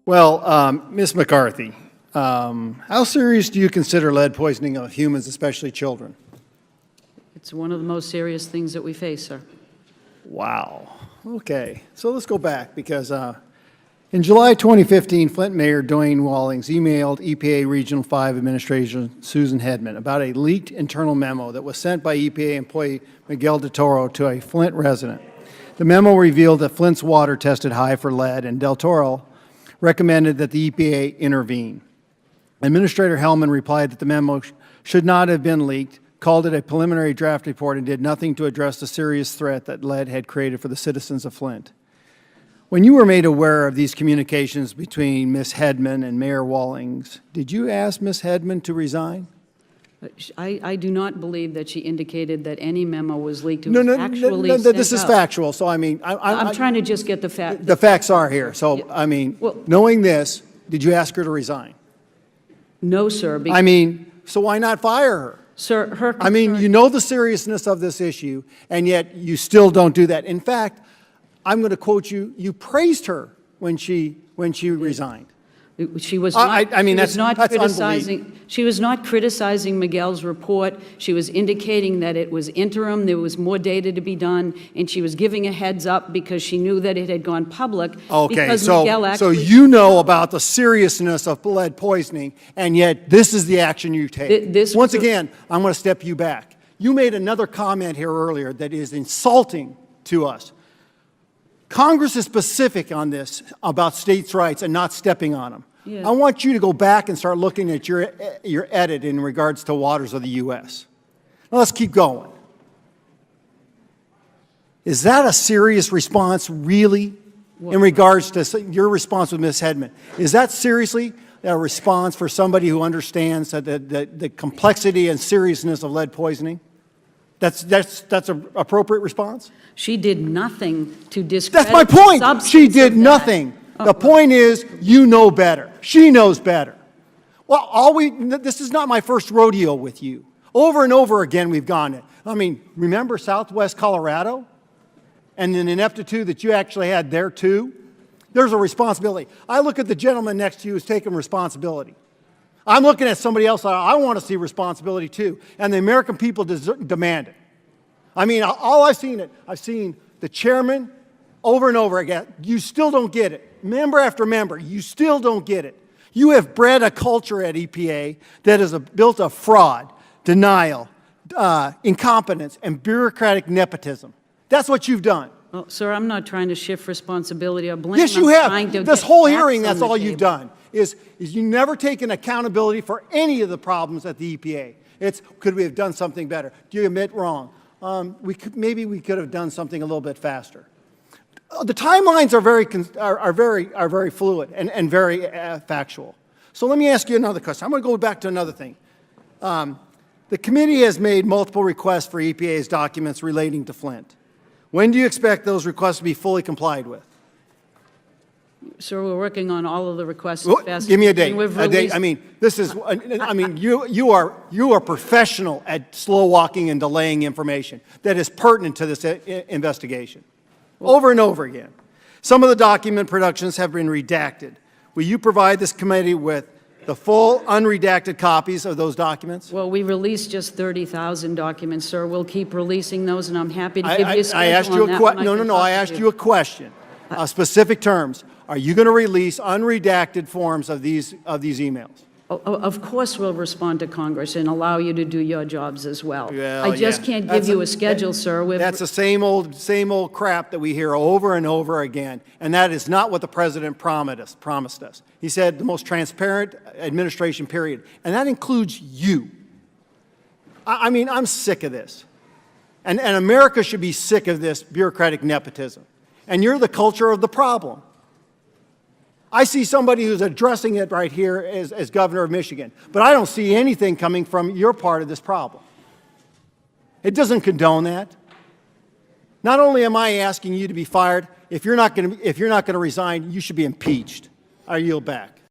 Well, Ms. McCarthy, how serious do you consider lead poisoning of humans, especially children? It's one of the most serious things that we face, sir. Wow. Okay. So let's go back because in July 2015, Flint Mayor Dwayne Wallings emailed EPA Regional 5 Administrator Susan Hedman about a leaked internal memo that was sent by EPA employee Miguel Del Toro to a Flint resident. The memo revealed that Flint's water tested high for lead, and Del Toro recommended that the EPA intervene. Administrator Hellman replied that the memo should not have been leaked, called it a preliminary draft report, and did nothing to address the serious threat that lead had created for the citizens of Flint. When you were made aware of these communications between Ms. Hedman and Mayor Wallings, did you ask Ms. Hedman to resign? I do not believe that she indicated that any memo was leaked. It No, was no, actually no, sent this is out. factual, so I mean... I'm trying to just get the fact. The facts are here, so, Yeah. I mean, Well- knowing this, did you ask her to resign? No, sir. I mean, so why not fire her? Sir, her I mean, concern- you know the seriousness of this issue, and yet you still don't do that. In fact, I'm going to quote you, you praised her when she resigned. She was not, I mean, she was not that's criticizing. She was not criticizing Miguel's report. She was indicating that it was interim. There was more data to be done, and she was giving a heads up because she knew that it had gone public. Okay, because Miguel so actually, you know about the seriousness of lead poisoning, and yet this is the action you take. This Once was again, I'm going to step you back. You made another comment here earlier that is insulting to us. Congress is specific on this about states' rights and not stepping on them. Yeah. I want you to go back and start looking at your edit in regards to waters of the U.S. Now let's keep going. Is that a serious response, really, in regards to your response with Ms. Hedman? Is that seriously a response for somebody who understands the complexity and seriousness of lead poisoning? That's an appropriate response? she did nothing to discredit That's my the point. substance She did of that. nothing. The point is, you know better. She knows better. Well, this is not my first rodeo with you. Over and over again, we've gone it. I mean, remember Southwest Colorado? And an ineptitude that you actually had there too? There's a responsibility. I look at the gentleman next to you who's taking responsibility. I'm looking at somebody else, I want to see responsibility too. And the American people demand it. I mean, I've seen the chairman over and over again. You still don't get it. Member after member, you still don't get it. You have bred a culture at EPA that is built of fraud, denial, incompetence, and bureaucratic nepotism. That's what you've done. Well, sir, I'm not trying to shift responsibility or blame. Yes, you I'm trying to have. This get whole facts hearing, on that's the all you've table. done, is you never taken accountability for any of the problems at the EPA. It's, could we have done something better? Do you admit wrong? Maybe we could have done something a little bit faster. The timelines are very fluid and very factual. So let me ask you another question. I'm going to go back to another thing. The committee has made multiple requests for EPA's documents relating to Flint. When do you expect those requests to be fully complied with? Sir, we're working on all of the requests. Well, as fast give me a as we date. can. We've A date. released- I mean, this is. I mean, you are professional at slow walking and delaying information that is pertinent to this investigation. Over and over again. Some of the document productions have been redacted. Will you provide this committee with the full unredacted copies of those documents? Well, we released just 30,000 documents, sir. We'll keep releasing those, and I'm happy to give you a I schedule asked you on a that question. when No, I no, can no. talk I to asked you. you a question. Specific terms. Are you going to release unredacted forms of these emails? Of course, we'll respond to Congress and allow you to do your jobs as well. Well, I just yeah. can't That's give you a schedule, sir. That's the same old crap that we hear over and over again, and that is not what the president promised us. He said the most transparent administration period, and that includes you. I mean, I'm sick of this, and America should be sick of this bureaucratic nepotism, and you're the culture of the problem. I see somebody who's addressing it right here as governor of Michigan, but I don't see anything coming from your part of this problem. It doesn't condone that. Not only am I asking you to be fired, if you're not going to resign, you should be impeached. I yield back.